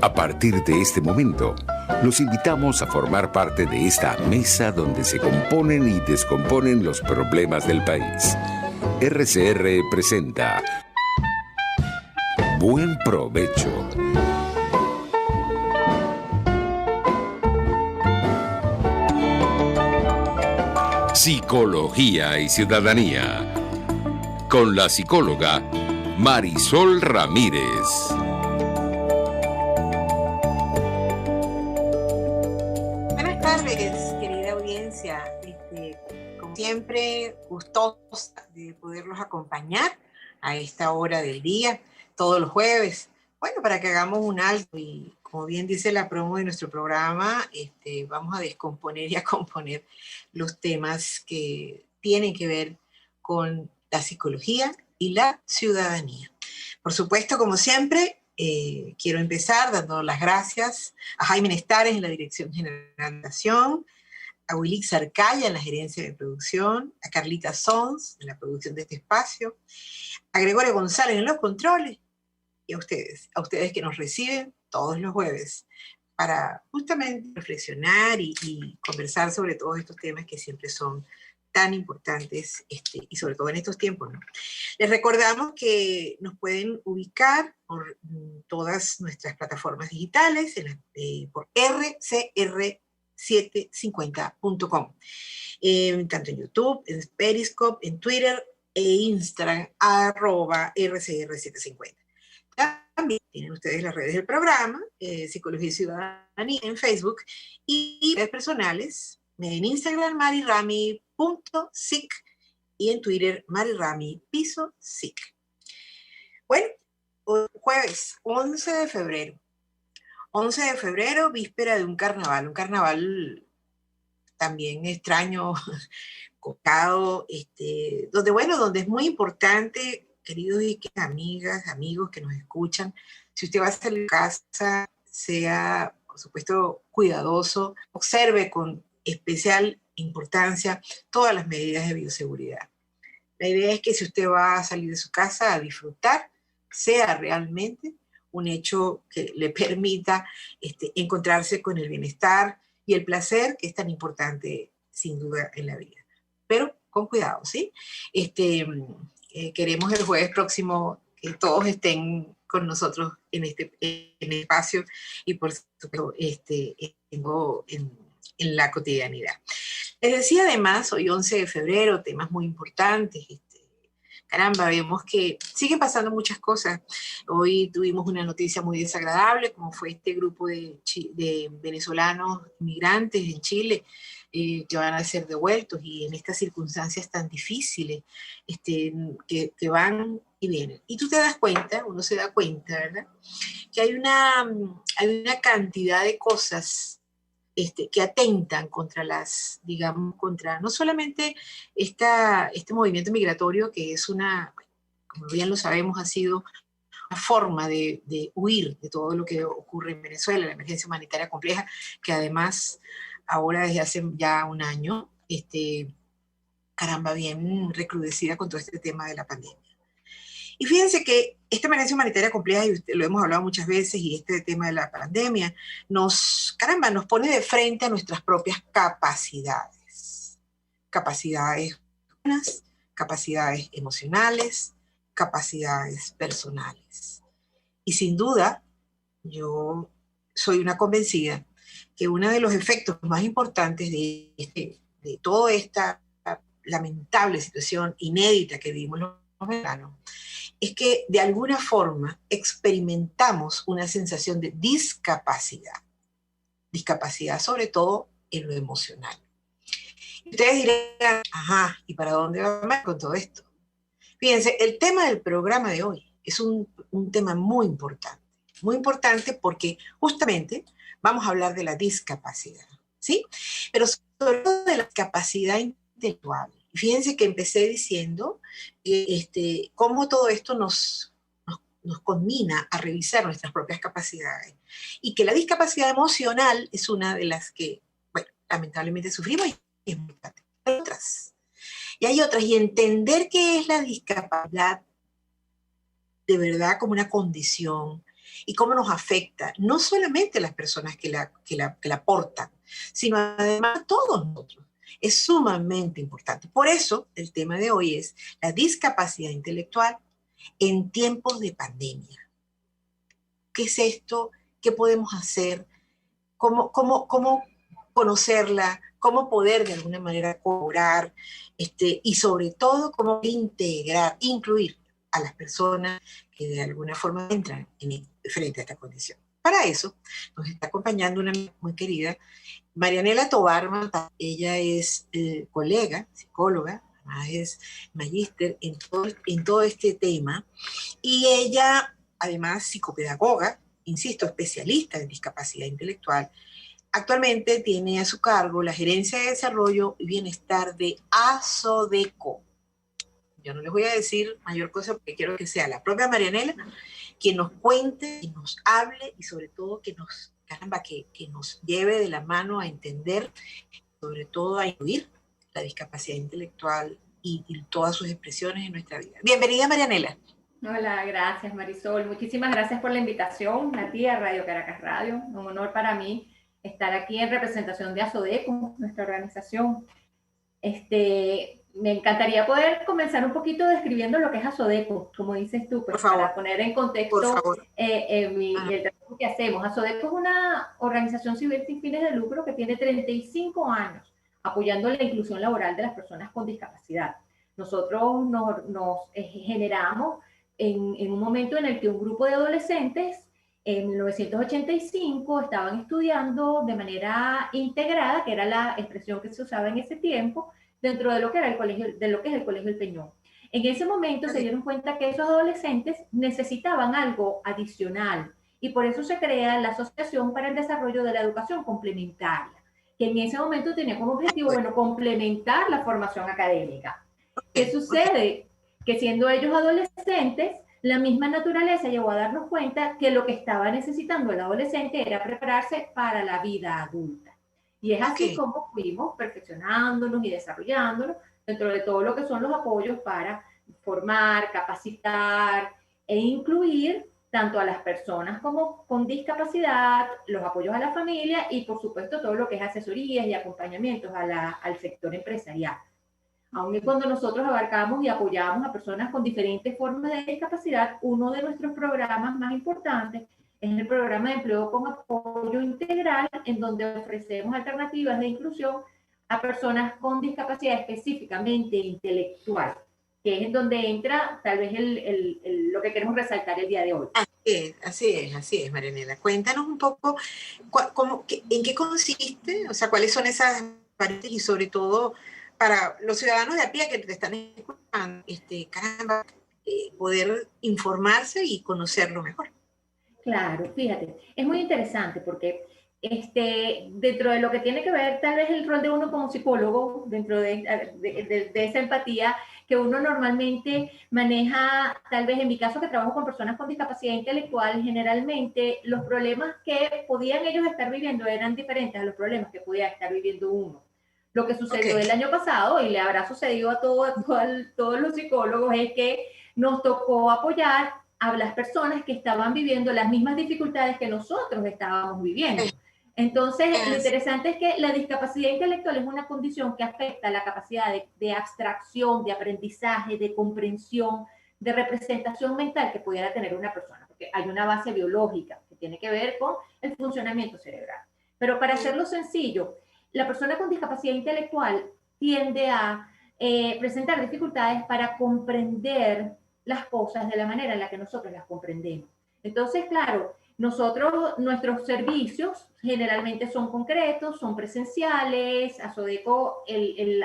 A partir de este momento, los invitamos a formar parte de esta mesa donde se componen y descomponen los problemas del país. RCR presenta Buen Provecho. Psicología y Ciudadanía. Con la psicóloga Marisol Ramírez. Buenas tardes, querida audiencia. Como siempre, gustosa de poderlos acompañar a esta hora del día, todos los jueves. Bueno, para que hagamos un alto y, como bien dice la promo de nuestro programa, vamos a descomponer y a componer los temas que tienen que ver con la psicología y la ciudadanía. Por supuesto, como siempre, quiero empezar dando las gracias a Jaime Nestares en la Dirección General de Nación, a Wilix Arcaya en la Gerencia de Producción, a Carlita Sons en la producción de este espacio, a Gregorio González en los controles y a ustedes que nos reciben todos los jueves para justamente reflexionar y conversar sobre todos estos temas que siempre son tan importantes y sobre todo en estos tiempos, ¿no? Les recordamos que nos pueden ubicar por todas nuestras plataformas digitales por rcr750.com, tanto en YouTube, en Periscope, en Twitter e Instagram, @rcr750. También tienen ustedes las redes del programa, Psicología y Ciudadanía en Facebook, y redes personales, en Instagram, marirami.sic, y en Twitter, marirami_sic. Bueno, hoy jueves 11 de febrero. 11 de febrero, víspera de un carnaval también extraño, cocado, donde es muy importante, queridos y amigas, amigos que nos escuchan, si usted va a salir de casa, sea, por supuesto, cuidadoso, observe con especial importancia todas las medidas de bioseguridad. La idea es que si usted va a salir de su casa a disfrutar, sea realmente un hecho que le permita encontrarse con el bienestar y el placer que es tan importante, sin duda, en la vida. Pero con cuidado, ¿sí? Queremos el jueves próximo que todos estén con nosotros en el espacio y, por supuesto, en la cotidianidad. Les decía además, hoy 11 de febrero, temas muy importantes. Caramba, vemos que siguen pasando muchas cosas. Hoy tuvimos una noticia muy desagradable, como fue este grupo de venezolanos migrantes en Chile que van a ser devueltos, y en estas circunstancias tan difíciles que van y vienen. Y tú te das cuenta, uno se da cuenta, ¿verdad?, que hay una cantidad de cosas que atentan contra contra no solamente este movimiento migratorio, que es como bien lo sabemos, ha sido una forma de huir de todo lo que ocurre en Venezuela, la emergencia humanitaria compleja, que además ahora desde hace ya un año, caramba, bien recrudecida con todo este tema de la pandemia. Y fíjense que esta emergencia humanitaria compleja, y lo hemos hablado muchas veces, y este tema de la pandemia, nos pone de frente a nuestras propias capacidades. Capacidades humanas, capacidades emocionales, capacidades personales. Y sin duda, yo soy una convencida que uno de los efectos más importantes de toda esta lamentable situación inédita que vivimos los venezolanos es que de alguna forma experimentamos una sensación de discapacidad sobre todo en lo emocional. Y ustedes dirán, ajá, ¿y para dónde vamos con todo esto? Fíjense, el tema del programa de hoy es un tema muy importante porque justamente vamos a hablar de la discapacidad, ¿sí? Pero sobre todo de la capacidad intelectual. Fíjense que empecé diciendo cómo todo esto nos conmina a revisar nuestras propias capacidades, y que la discapacidad emocional es una de las que, bueno, lamentablemente sufrimos, y es muy importante. Hay otras, y entender qué es la discapacidad de verdad como una condición y cómo nos afecta, no solamente a las personas que la portan, sino además a todos nosotros. Es sumamente importante. Por eso el tema de hoy es la discapacidad intelectual en tiempos de pandemia. ¿Qué es esto? ¿Qué podemos hacer? ¿Cómo conocerla? ¿Cómo poder de alguna manera colaborar? Y sobre todo, cómo integrar, incluir a las personas que de alguna forma entran frente a esta condición. Para eso nos está acompañando una amiga muy querida, Marianela Tovar Mata. Ella es colega, psicóloga, además es magíster en todo este tema, y ella, además, psicopedagoga, insisto, especialista en discapacidad intelectual. Actualmente tiene a su cargo la Gerencia de Desarrollo y Bienestar de ASODECO. Yo no les voy a decir mayor cosa porque quiero que sea la propia Marianela quien nos cuente, que nos hable y sobre todo que nos, caramba, que nos lleve de la mano a entender, sobre todo a incluir la discapacidad intelectual y todas sus expresiones en nuestra vida. Bienvenida, Marianela. Hola, gracias Marisol. Muchísimas gracias por la invitación a ti, a Radio Caracas Radio. Un honor para mí estar aquí en representación de ASODECO, nuestra organización. Me encantaría poder comenzar un poquito describiendo lo que es ASODECO, como dices tú, pues, para poner en contexto el trabajo que hacemos. ASODECO es una organización civil sin fines de lucro que tiene 35 años apoyando la inclusión laboral de las personas con discapacidad. Nosotros nos generamos en un momento en el que un grupo de adolescentes en 1985 estaban estudiando de manera integrada, que era la expresión que se usaba en ese tiempo, dentro de lo que era el colegio, de lo que es el Colegio El Peñón. En ese momento se dieron cuenta que esos adolescentes necesitaban algo adicional y por eso se crea la Asociación para el Desarrollo de la Educación Complementaria, que en ese momento tenía como objetivo, bueno, complementar la formación académica. ¿Qué sucede? Que siendo ellos adolescentes, la misma naturaleza llevó a darnos cuenta que lo que estaba necesitando el adolescente era prepararse para la vida adulta. Y es así como fuimos perfeccionándonos y desarrollándonos dentro de todo lo que son los apoyos para formar, capacitar e incluir tanto a las personas como con discapacidad, los apoyos a la familia y por supuesto todo lo que es asesorías y acompañamientos al sector empresarial. Aun cuando nosotros abarcamos y apoyamos a personas con diferentes formas de discapacidad, uno de nuestros programas más importantes es el programa de empleo con apoyo integral, en donde ofrecemos alternativas de inclusión a personas con discapacidad específicamente intelectual, que es en donde entra tal vez lo que queremos resaltar el día de hoy. Así es, Marianela. Cuéntanos un poco en qué consiste, o sea, cuáles son esas variantes y sobre todo para los ciudadanos de a pie que te están escuchando, caramba, poder informarse y conocerlo mejor. Claro, fíjate, es muy interesante porque dentro de lo que tiene que ver tal vez el rol de uno como psicólogo, dentro de esa empatía que uno normalmente maneja, tal vez en mi caso que trabajo con personas con discapacidad intelectual, generalmente los problemas que podían ellos estar viviendo eran diferentes a los problemas que podía estar viviendo uno. Lo que sucedió el año pasado, y le habrá sucedido a todos los psicólogos, es que nos tocó apoyar a las personas que estaban viviendo las mismas dificultades que nosotros estábamos viviendo. Entonces, lo interesante es que la discapacidad intelectual es una condición que afecta la capacidad de abstracción, de aprendizaje, de comprensión, de representación mental que pudiera tener una persona, porque hay una base biológica que tiene que ver con el funcionamiento cerebral. Pero para hacerlo sencillo, la persona con discapacidad intelectual tiende a presentar dificultades para comprender las cosas de la manera en la que nosotros las comprendemos. Entonces, claro, nuestros servicios generalmente son concretos, son presenciales. A SODECO,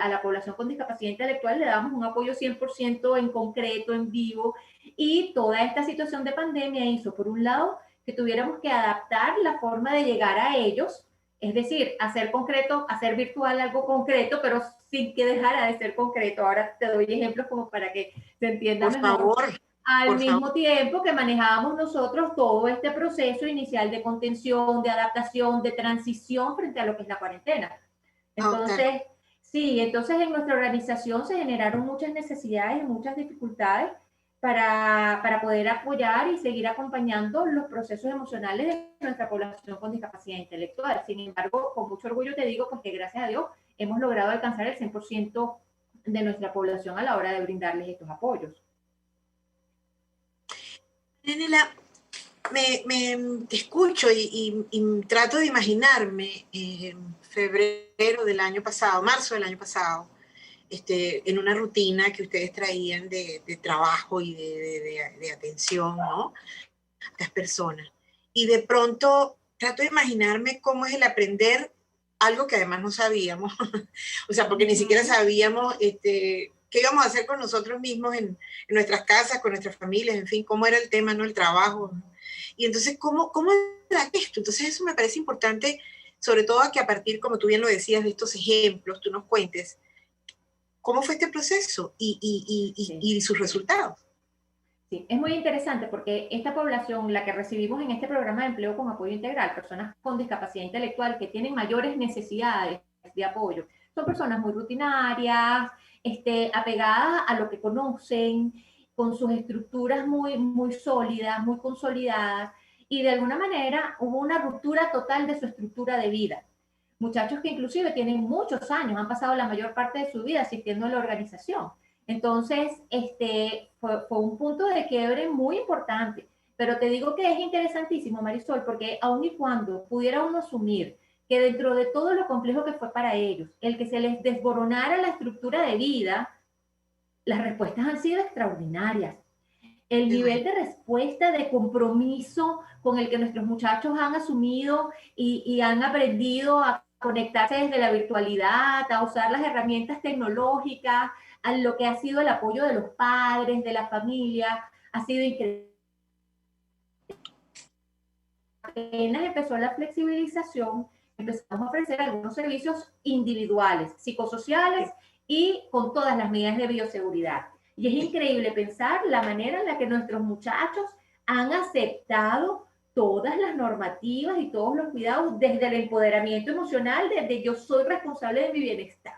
a la población con discapacidad intelectual le damos un apoyo 100% en concreto, en vivo, y toda esta situación de pandemia hizo, por un lado, que tuviéramos que adaptar la forma de llegar a ellos, es decir, hacer concreto, hacer virtual algo concreto, pero sin que dejara de ser concreto. Ahora te doy ejemplos como para que se entienda mejor. Por favor. Al mismo tiempo que manejábamos nosotros todo este proceso inicial de contención, de adaptación, de transición frente a lo que es la cuarentena. Entonces, sí, entonces en nuestra organización se generaron muchas necesidades y muchas dificultades, para poder apoyar y seguir acompañando los procesos emocionales de nuestra población con discapacidad intelectual. Sin embargo, con mucho orgullo te digo pues, que gracias a Dios hemos logrado alcanzar el 100% de nuestra población a la hora de brindarles estos apoyos. Marianela, te escucho y trato de imaginarme febrero del año pasado, marzo del año pasado, en una rutina que ustedes traían de trabajo y de atención, ¿no? A las personas. Y de pronto trato de imaginarme cómo es el aprender algo que además no sabíamos, o sea, porque ni siquiera sabíamos qué íbamos a hacer con nosotros mismos en nuestras casas, con nuestras familias, en fin, cómo era el tema, ¿no? El trabajo. Y entonces, ¿cómo era esto? Entonces, eso me parece importante, sobre todo que a partir, como tú bien lo decías, de estos ejemplos, tú nos cuentes cómo fue este proceso y sus resultados. Sí, es muy interesante porque esta población, la que recibimos en este programa de empleo con apoyo integral, personas con discapacidad intelectual que tienen mayores necesidades de apoyo, son personas muy rutinarias, apegadas a lo que conocen, con sus estructuras muy sólidas, muy consolidadas, y de alguna manera hubo una ruptura total de su estructura de vida. Muchachos que inclusive tienen muchos años, han pasado la mayor parte de su vida asistiendo a la organización. Entonces, fue un punto de quiebre muy importante. Pero te digo que es interesantísimo, Marisol, porque aun y cuando pudiera uno asumir que dentro de todo lo complejo que fue para ellos, el que se les desboronara la estructura de vida, las respuestas han sido extraordinarias. El nivel de respuesta, de compromiso con el que nuestros muchachos han asumido y han aprendido a conectarse desde la virtualidad, a usar las herramientas tecnológicas, a lo que ha sido el apoyo de los padres, de la familia, ha sido increíble. Apenas empezó la flexibilización, empezamos a ofrecer algunos servicios individuales, psicosociales y con todas las medidas de bioseguridad. Y es increíble pensar la manera en la que nuestros muchachos han aceptado todas las normativas y todos los cuidados desde el empoderamiento emocional, desde yo soy responsable de mi bienestar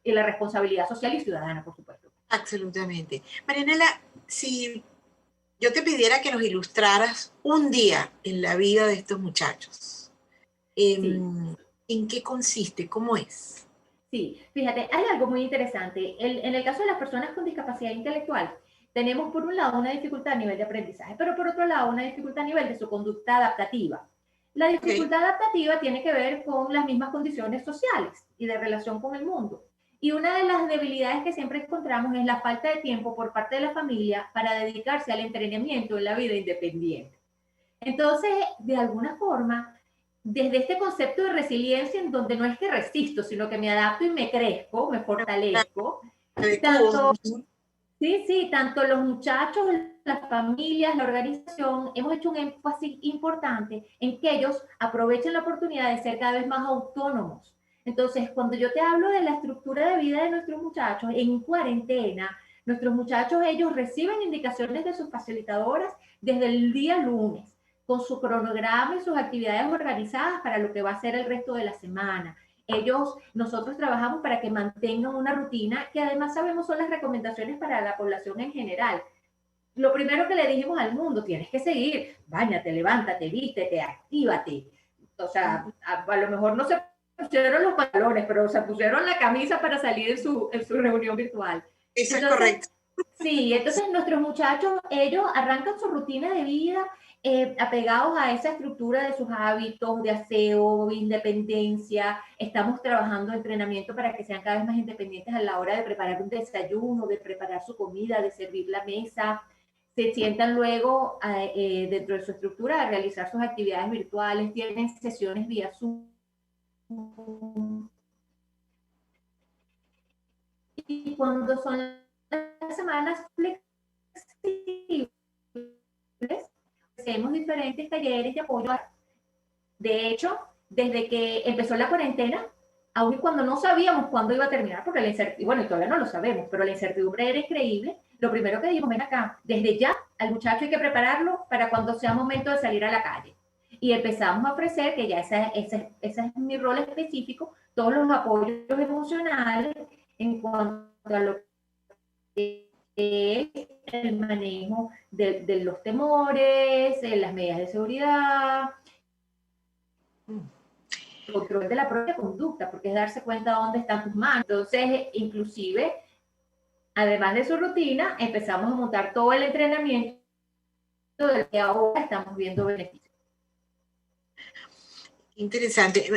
y la responsabilidad social y ciudadana, por supuesto. Absolutamente. Marianela, si yo te pidiera que nos ilustraras un día en la vida de estos muchachos, sí. ¿En qué consiste? ¿Cómo es? Sí, fíjate, hay algo muy interesante. En el caso de las personas con discapacidad intelectual, tenemos por un lado una dificultad a nivel de aprendizaje, pero por otro lado una dificultad a nivel de su conducta adaptativa. La dificultad adaptativa tiene que ver con las mismas condiciones sociales y de relación con el mundo. Y una de las debilidades que siempre encontramos es la falta de tiempo por parte de la familia para dedicarse al entrenamiento en la vida independiente. Entonces, de alguna forma, desde este concepto de resiliencia en donde no es que resisto, sino que me adapto y me crezco, me fortalezco, tanto los muchachos, las familias, la organización, hemos hecho un énfasis importante en que ellos aprovechen la oportunidad de ser cada vez más autónomos. Entonces, cuando yo te hablo de la estructura de vida de nuestros muchachos en cuarentena, nuestros muchachos, ellos reciben indicaciones de sus facilitadoras desde el día lunes, con su cronograma y sus actividades organizadas para lo que va a ser el resto de la semana. Nosotros trabajamos para que mantengan una rutina que además sabemos son las recomendaciones para la población en general. Lo primero que le dijimos al mundo, tienes que seguir, báñate, levántate, vístete, actívate. O sea, a lo mejor no se pusieron los pantalones, pero se pusieron la camisa para salir en su reunión virtual. Eso es correcto. Sí, entonces nuestros muchachos, ellos arrancan su rutina de vida apegados a esa estructura de sus hábitos de aseo, independencia. Estamos trabajando entrenamiento para que sean cada vez más independientes a la hora de preparar un desayuno, de preparar su comida, de servir la mesa. Se sientan luego dentro de su estructura a realizar sus actividades virtuales, tienen sesiones vía Zoom. Y cuando son las semanas flexibles, hacemos diferentes talleres de apoyo. De hecho, desde que empezó la cuarentena, aun cuando no sabíamos cuándo iba a terminar, porque la incertidumbre, bueno, y todavía no lo sabemos, pero la incertidumbre era increíble, lo primero que dijimos, ven acá, desde ya al muchacho hay que prepararlo para cuando sea momento de salir a la calle. Y empezamos a ofrecer, que ya ese es mi rol específico, todos los apoyos emocionales en cuanto a lo que es el manejo de los temores, las medidas de seguridad, el control de la propia conducta, porque es darse cuenta de dónde están tus manos. Entonces, inclusive, además de su rutina, empezamos a montar todo el entrenamiento del que ahora estamos viendo beneficios. Interesante.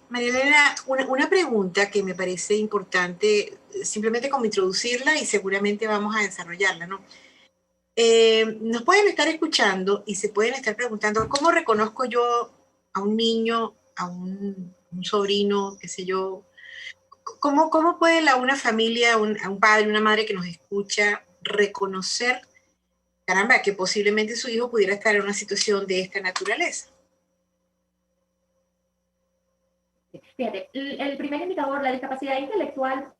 María Elena, una pregunta que me parece importante, simplemente como introducirla y seguramente vamos a desarrollarla, ¿no? Nos pueden estar escuchando y se pueden estar preguntando, ¿cómo reconozco yo a un niño, a un sobrino, qué sé yo? ¿Cómo puede una familia, a un padre, una madre que nos escucha reconocer, caramba, que posiblemente su hijo pudiera estar en una situación de esta naturaleza? Fíjate, el primer indicador, la discapacidad intelectual,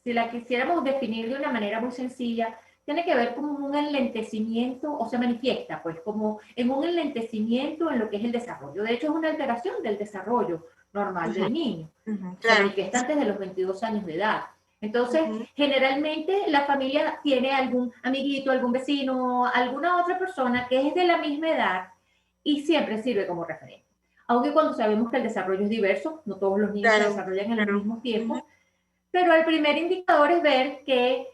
si la quisiéramos definir de una manera muy sencilla, tiene que ver con un enlentecimiento, o se manifiesta, pues, como en un enlentecimiento en lo que es el desarrollo. De hecho, es una alteración del desarrollo normal del niño. Claro. Se manifiesta antes de los 22 años de edad. Entonces, generalmente la familia tiene algún amiguito, algún vecino, alguna otra persona que es de la misma edad y siempre sirve como referente. Aunque cuando sabemos que el desarrollo es diverso, no todos los niños se desarrollan en el mismo tiempo, pero el primer indicador es ver que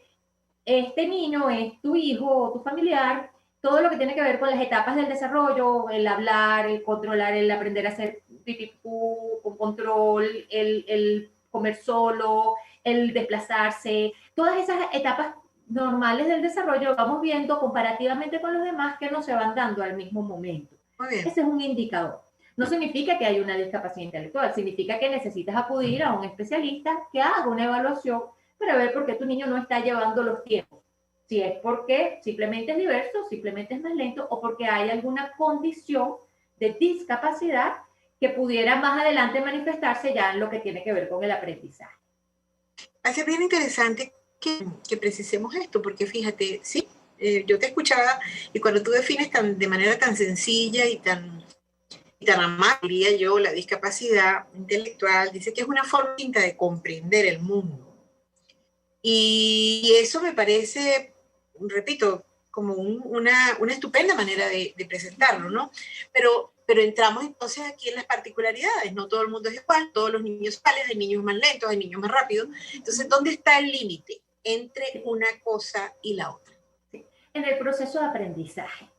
este niño es tu hijo o tu familiar, todo lo que tiene que ver con las etapas del desarrollo, el hablar, el controlar, el aprender a hacer pipí con control, el comer solo, el desplazarse, todas esas etapas normales del desarrollo vamos viendo comparativamente con los demás que no se van dando al mismo momento. Ese es un indicador. No significa que hay una discapacidad intelectual, significa que necesitas acudir a un especialista que haga una evaluación para ver por qué tu niño no está llevando los tiempos. Si es porque simplemente es diverso, simplemente es más lento, o porque hay alguna condición de discapacidad que pudiera más adelante manifestarse ya en lo que tiene que ver con el aprendizaje. Hace bien interesante que precisemos esto, porque fíjate, sí, yo te escuchaba y cuando tú defines de manera tan sencilla y tan amable, diría yo, la discapacidad intelectual, dice que es una forma distinta de comprender el mundo. Y eso me parece, repito, como una estupenda manera de presentarlo, ¿no? Pero entramos entonces aquí en las particularidades, no todo el mundo es igual, todos los niños iguales, hay niños más lentos, hay niños más rápidos. Entonces, ¿dónde está el límite entre una cosa y la otra? En el proceso de aprendizaje.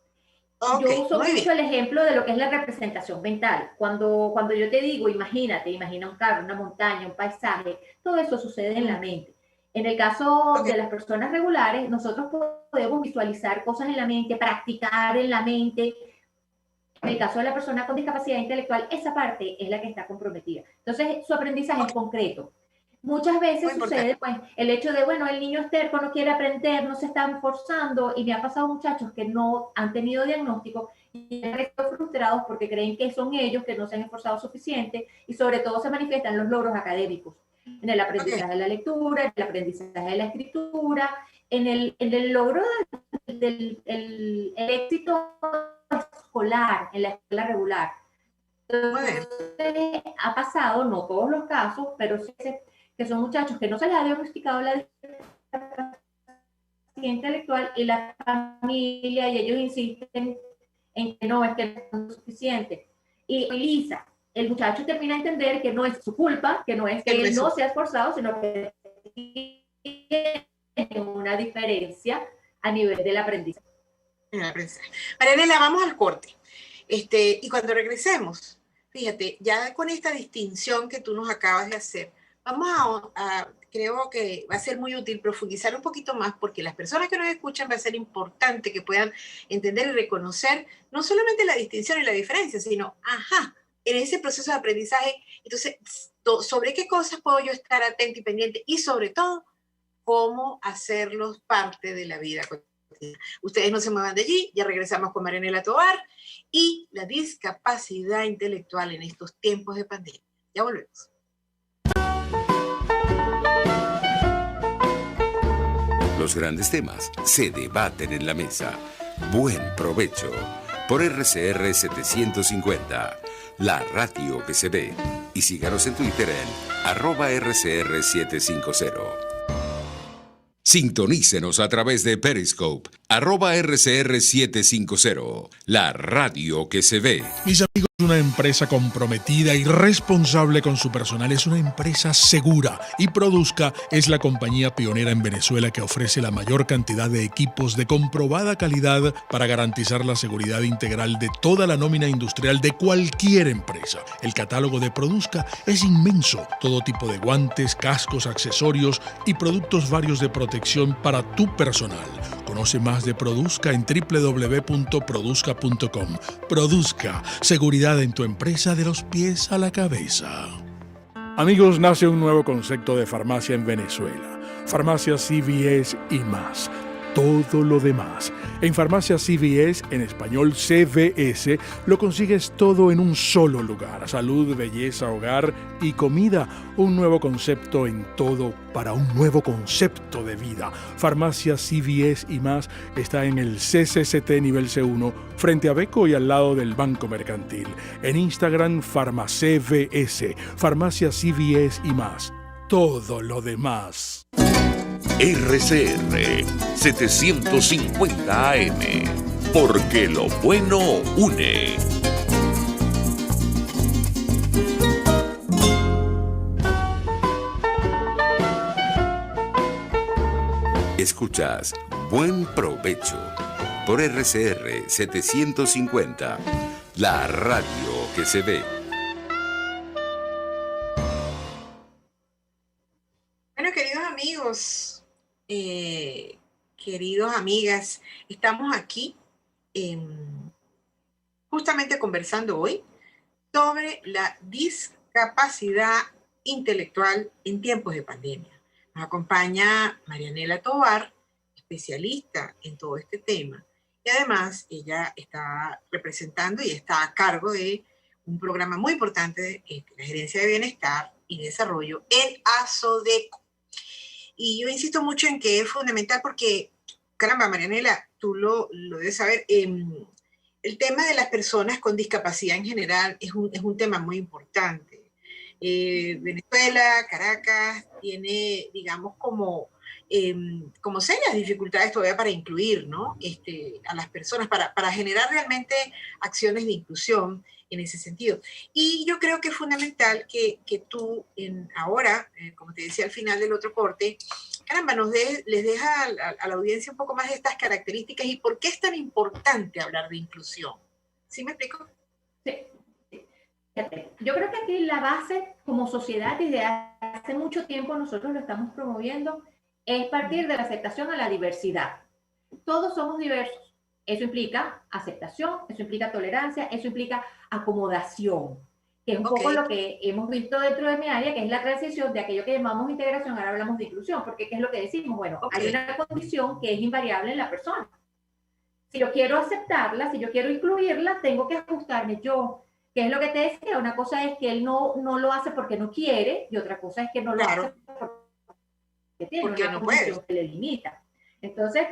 Yo uso mucho el ejemplo de lo que es la representación mental. Cuando yo te digo, imagina un carro, una montaña, un paisaje, todo eso sucede en la mente. En el caso de las personas regulares, nosotros podemos visualizar cosas en la mente, practicar en la mente. En el caso de la persona con discapacidad intelectual, esa parte es la que está comprometida. Entonces, su aprendizaje es concreto. Muchas veces sucede, pues, el hecho de, bueno, el niño es terco, no quiere aprender, no se están forzando, y me ha pasado muchachos que no han tenido diagnóstico y han estado frustrados porque creen que son ellos que no se han esforzado suficiente, y sobre todo se manifiestan los logros académicos, en el aprendizaje de la lectura, en el aprendizaje de la escritura, en el logro del éxito escolar, en la escuela regular. Entonces, ha pasado, no todos los casos, pero sí que son muchachos que no se les ha diagnosticado la discapacidad intelectual y la familia y ellos insisten en que no, es que no es suficiente. Y Lisa, el muchacho termina a entender que no es su culpa, que no es que él no se ha esforzado, sino que tiene una diferencia a nivel del aprendizaje. María Elena, vamos al corte. Y cuando regresemos, fíjate, ya con esta distinción que tú nos acabas de hacer, vamos creo que va a ser muy útil profundizar un poquito más, porque las personas que nos escuchan va a ser importante que puedan entender y reconocer no solamente la distinción y la diferencia, sino, en ese proceso de aprendizaje, entonces, sobre qué cosas puedo yo estar atento y pendiente, y sobre todo, cómo hacerlos parte de la vida cotidiana. Ustedes no se muevan de allí, ya regresamos con Marianela Tovar y la discapacidad intelectual en estos tiempos de pandemia. Ya volvemos. Los grandes temas se debaten en la mesa. Buen provecho por RCR 750, la radio que se ve. Y síganos en Twitter en @RCR750. Sintonícenos a través de Periscope, @RCR750, la radio que se ve. Mis amigos, una empresa comprometida y responsable con su personal es una empresa segura, y Produzca es la compañía pionera en Venezuela que ofrece la mayor cantidad de equipos de comprobada calidad para garantizar la seguridad integral de toda la nómina industrial de cualquier empresa. El catálogo de Produzca es inmenso, todo tipo de guantes, cascos, accesorios y productos varios de protección para tu personal. Conoce más de Produzca en www.produzca.com. Produzca, seguridad en tu empresa de los pies a la cabeza. Amigos, nace un nuevo concepto de farmacia en Venezuela. Farmacia CVS y más. Todo lo demás. En Farmacia CVS, en español CVS, lo consigues todo en un solo lugar. Salud, belleza, hogar y comida. Un nuevo concepto en todo para un nuevo concepto de vida. Farmacia CVS y más está en el CCCT nivel C1, frente a Beco y al lado del Banco Mercantil. En Instagram, FarmaCVS. Farmacia CVS y más. Todo lo demás. RCR 750 AM, porque lo bueno une. Escuchas Buen Provecho por RCR 750, la radio que se ve. Bueno, queridos amigos, queridos amigas, estamos aquí justamente conversando hoy sobre la discapacidad intelectual en tiempos de pandemia. Nos acompaña Marianela Tovar, especialista en todo este tema, y además ella está representando y está a cargo de un programa muy importante de la Gerencia de Bienestar y Desarrollo en ASODECO. Y yo insisto mucho en que es fundamental porque, caramba, Marianela, tú lo debes saber, el tema de las personas con discapacidad en general es un tema muy importante. Venezuela, Caracas, tiene, digamos, como serias dificultades todavía para incluir, ¿no? A las personas, para generar realmente acciones de inclusión en ese sentido. Y yo creo que es fundamental que tú ahora, como te decía al final del otro corte, caramba, les deja a la audiencia un poco más de estas características y por qué es tan importante hablar de inclusión. ¿Sí me explico? Sí. Yo creo que aquí la base, como sociedad, desde hace mucho tiempo nosotros lo estamos promoviendo, es partir de la aceptación a la diversidad. Todos somos diversos. Eso implica aceptación, eso implica tolerancia, eso implica acomodación, que es un poco lo que hemos visto dentro de mi área, que es la transición de aquello que llamamos integración, ahora hablamos de inclusión, porque ¿qué es lo que decimos? Bueno, hay una condición que es invariable en la persona. Si yo quiero aceptarla, si yo quiero incluirla, tengo que ajustarme yo. ¿Qué es lo que te decía? Una cosa es que él no lo hace porque no quiere, y otra cosa es que no lo hace porque tiene una condición que le limita. Entonces,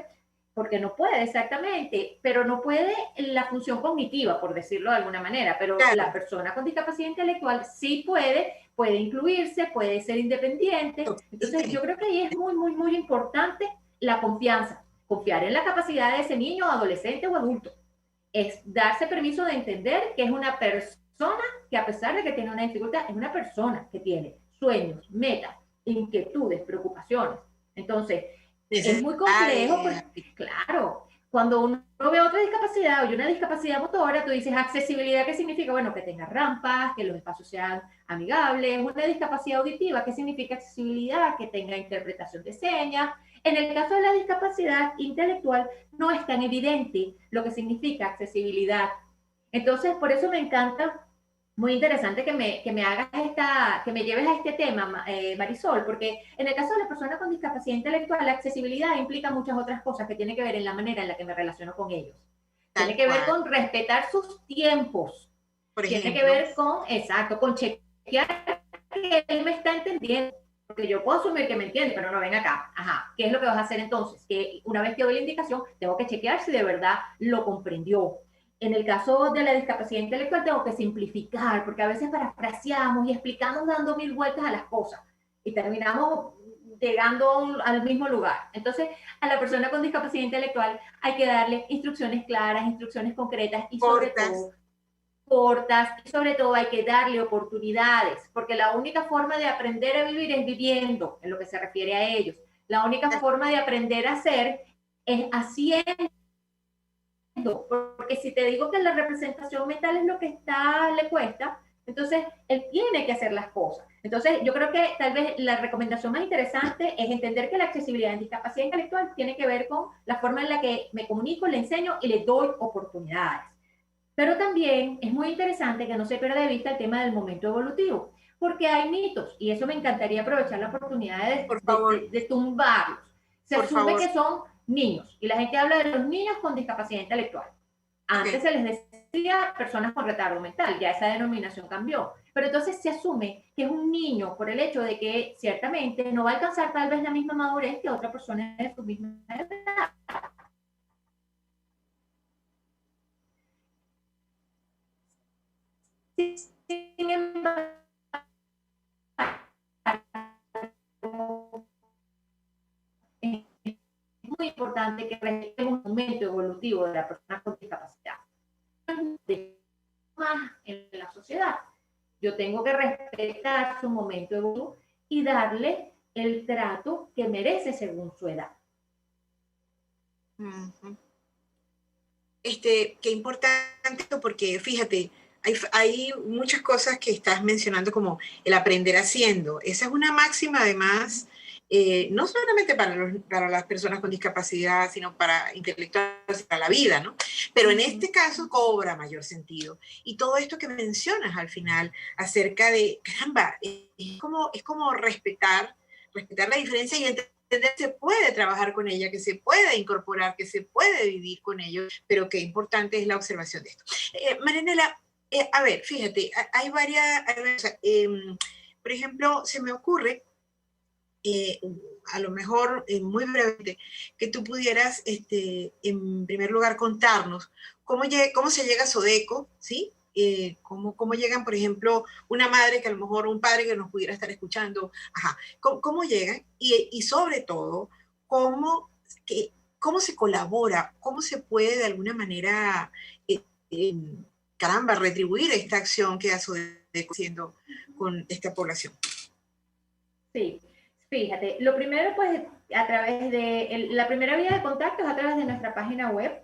porque no puede exactamente, pero no puede la función cognitiva, por decirlo de alguna manera, pero la persona con discapacidad intelectual sí puede incluirse, puede ser independiente. Entonces yo creo que ahí es muy, muy, muy importante la confianza, confiar en la capacidad de ese niño, adolescente o adulto. Es darse permiso de entender que es una persona que, a pesar de que tiene una dificultad, es una persona que tiene sueños, metas, inquietudes, preocupaciones. Entonces, es muy complejo, porque, claro, cuando uno ve otra discapacidad o una discapacidad motora, tú dices accesibilidad, ¿qué significa? Bueno, que tenga rampas, que los espacios sean amigables. Una discapacidad auditiva, ¿qué significa accesibilidad? Que tenga interpretación de señas. En el caso de la discapacidad intelectual, no es tan evidente lo que significa accesibilidad. Entonces, por eso me encanta, muy interesante que me hagas que me lleves a este tema, Marisol, porque en el caso de la persona con discapacidad intelectual, la accesibilidad implica muchas otras cosas que tienen que ver en la manera en la que me relaciono con ellos. Tiene que ver con respetar sus tiempos. Tiene que ver con chequear que él me está entendiendo. Porque yo puedo asumir que me entiende, pero no, ven acá. Ajá, ¿qué es lo que vas a hacer entonces? Que una vez que doy la indicación, tengo que chequear si de verdad lo comprendió. En el caso de la discapacidad intelectual tengo que simplificar, porque a veces parafraseamos y explicamos dando 1000 vueltas a las cosas y terminamos llegando al mismo lugar. Entonces, a la persona con discapacidad intelectual hay que darle instrucciones claras, instrucciones concretas y sobre todo cortas, y sobre todo hay que darle oportunidades, porque la única forma de aprender a vivir es viviendo, en lo que se refiere a ellos. La única forma de aprender a hacer es haciendo, porque si te digo que la representación mental es lo que le cuesta, entonces él tiene que hacer las cosas. Entonces yo creo que tal vez la recomendación más interesante es entender que la accesibilidad en discapacidad intelectual tiene que ver con la forma en la que me comunico, le enseño y le doy oportunidades. Pero también es muy interesante que no se pierda de vista el tema del momento evolutivo, porque hay mitos, y eso me encantaría aprovechar la oportunidad de tumbarlos. Se asume que son niños, y la gente habla de los niños con discapacidad intelectual. Antes se les decía personas con retardo mental, ya esa denominación cambió. Pero entonces se asume que es un niño por el hecho de que ciertamente no va a alcanzar tal vez la misma madurez que otra persona de su misma edad. Sin embargo, es muy importante que respetemos el momento evolutivo de la persona con discapacidad. Más en la sociedad, yo tengo que respetar su momento evolutivo y darle el trato que merece según su edad. Qué importante, porque fíjate, hay muchas cosas que estás mencionando como el aprender haciendo. Esa es una máxima además, no solamente para las personas con discapacidad, sino para intelectuales, para la vida, ¿no? Pero en este caso cobra mayor sentido. Y todo esto que mencionas al final acerca de, caramba, es como respetar la diferencia y entender que se puede trabajar con ella, que se puede incorporar, que se puede vivir con ello, pero qué importante es la observación de esto. Marianela, a ver, fíjate, hay varias, por ejemplo, se me ocurre, a lo mejor muy brevemente, que tú pudieras, en primer lugar, contarnos cómo se llega a Sodeco, ¿sí? Cómo llegan, por ejemplo, una madre que a lo mejor un padre que nos pudiera estar escuchando, cómo llegan y sobre todo, cómo se colabora, cómo se puede de alguna manera, retribuir esta acción que hace Sodeco haciendo con esta población. Sí, fíjate, lo primero pues a través de, la primera vía de contacto es a través de nuestra página web,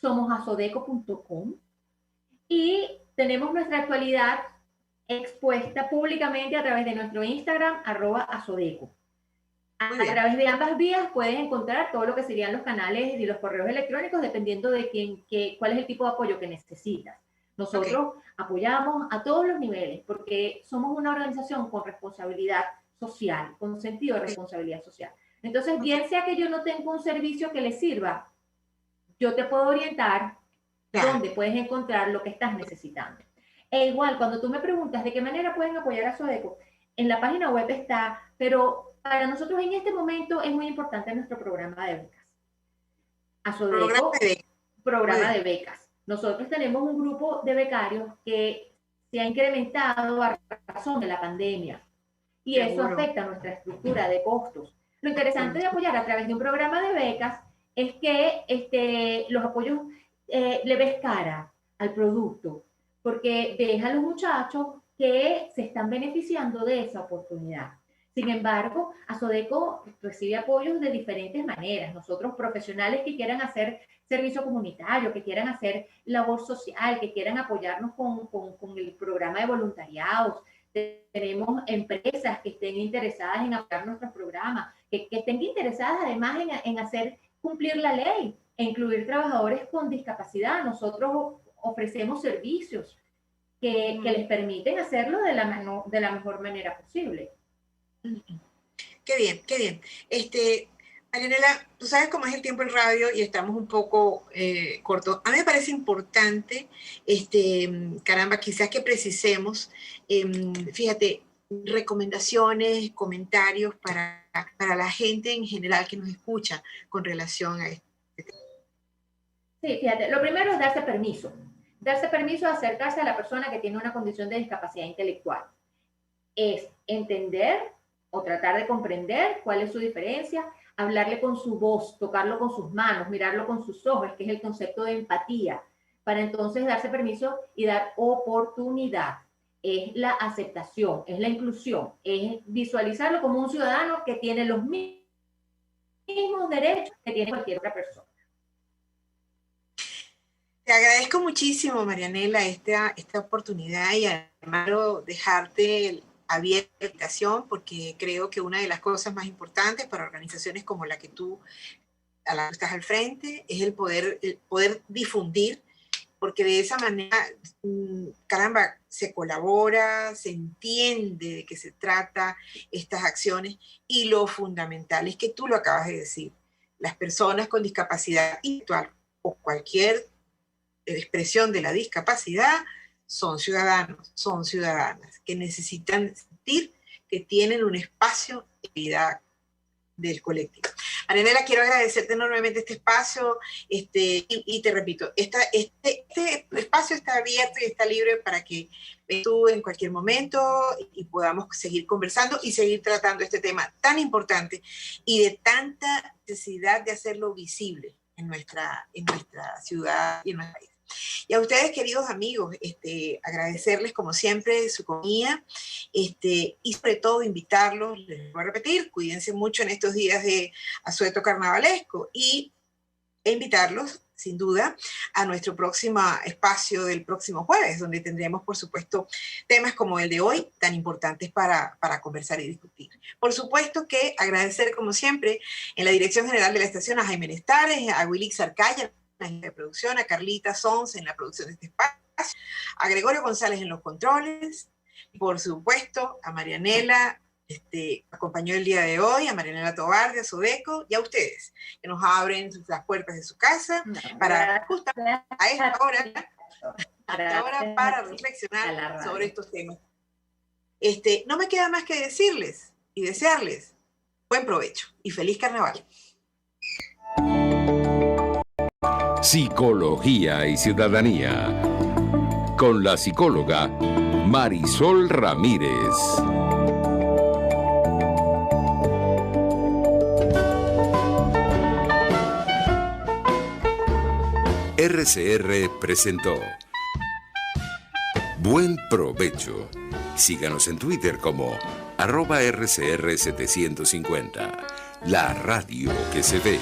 somosasodeco.com, y tenemos nuestra actualidad expuesta públicamente a través de nuestro Instagram, @asodeco. A través de ambas vías puedes encontrar todo lo que serían los canales y los correos electrónicos, dependiendo de cuál es el tipo de apoyo que necesitas. Nosotros apoyamos a todos los niveles, porque somos una organización con responsabilidad social, con sentido de responsabilidad social. Entonces, bien sea que yo no tenga un servicio que le sirva, yo te puedo orientar dónde puedes encontrar lo que estás necesitando. E igual, cuando tú me preguntas de qué manera pueden apoyar a Sodeco, en la página web está, pero para nosotros en este momento es muy importante nuestro programa de becas. A Sodeco, programa de becas. Nosotros tenemos un grupo de becarios que se ha incrementado a razón de la pandemia y eso afecta nuestra estructura de costos. Lo interesante de apoyar a través de un programa de becas es que los apoyos le ves cara al producto, porque ves a los muchachos que se están beneficiando de esa oportunidad. Sin embargo, Sodeco recibe apoyos de diferentes maneras. Nosotros, profesionales que quieran hacer servicio comunitario, que quieran hacer labor social, que quieran apoyarnos con el programa de voluntariados, tenemos empresas que estén interesadas en apoyar nuestros programas, que estén interesadas además en hacer cumplir la ley e incluir trabajadores con discapacidad. Nosotros ofrecemos servicios que les permiten hacerlo de la mejor manera posible. Qué bien, qué bien. Marianela, tú sabes cómo es el tiempo en radio y estamos un poco cortos. A mí me parece importante, quizás que precisemos, fíjate, recomendaciones, comentarios para la gente en general que nos escucha con relación a esto. Sí, fíjate, lo primero es darse permiso. Darse permiso de acercarse a la persona que tiene una condición de discapacidad intelectual. Es entender o tratar de comprender cuál es su diferencia, hablarle con su voz, tocarlo con sus manos, mirarlo con sus ojos, que es el concepto de empatía, para entonces darse permiso y dar oportunidad. Es la aceptación, es la inclusión, es visualizarlo como un ciudadano que tiene los mismos derechos que tiene cualquier otra persona. Te agradezco muchísimo, Marianela, esta oportunidad y además dejarte abierta la invitación, porque creo que una de las cosas más importantes para organizaciones como la que tú a la que estás al frente es el poder difundir, porque de esa manera, caramba, se colabora, se entiende de qué se trata estas acciones, y lo fundamental es que tú lo acabas de decir, las personas con discapacidad intelectual o cualquier expresión de la discapacidad son ciudadanos, son ciudadanas que necesitan sentir que tienen un espacio de vida del colectivo. Marianela, quiero agradecerte enormemente este espacio y te repito, este espacio está abierto y está libre para que tú en cualquier momento y podamos seguir conversando y seguir tratando este tema tan importante y de tanta necesidad de hacerlo visible en nuestra ciudad y en nuestro país. Y a ustedes, queridos amigos, agradecerles como siempre su compañía y sobre todo invitarlos, les voy a repetir, cuídense mucho en estos días de asueto carnavalesco e invitarlos sin duda a nuestro próximo espacio del próximo jueves, donde tendremos por supuesto temas como el de hoy, tan importantes para conversar y discutir. Por supuesto que agradecer como siempre en la Dirección General de la Estación a Jaime Nestares, a Wilix Arcaya, de producción, a Carlita Sons en la producción de este espacio, a Gregorio González en los controles, y por supuesto a Marianela, acompañó el día de hoy, a Marianela Tobar de Sodeco, y a ustedes, que nos abren las puertas de su casa para justamente a esta hora para reflexionar sobre estos temas. No me queda más que decirles y desearles buen provecho y feliz carnaval. Psicología y Ciudadanía, con la psicóloga Marisol Ramírez. RCR presentó Buen Provecho. Síganos en Twitter como @RCR750, la radio que se ve.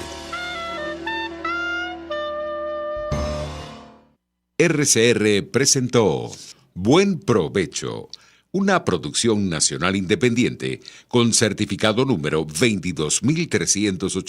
RCR presentó Buen Provecho, una producción nacional independiente con certificado número 22388.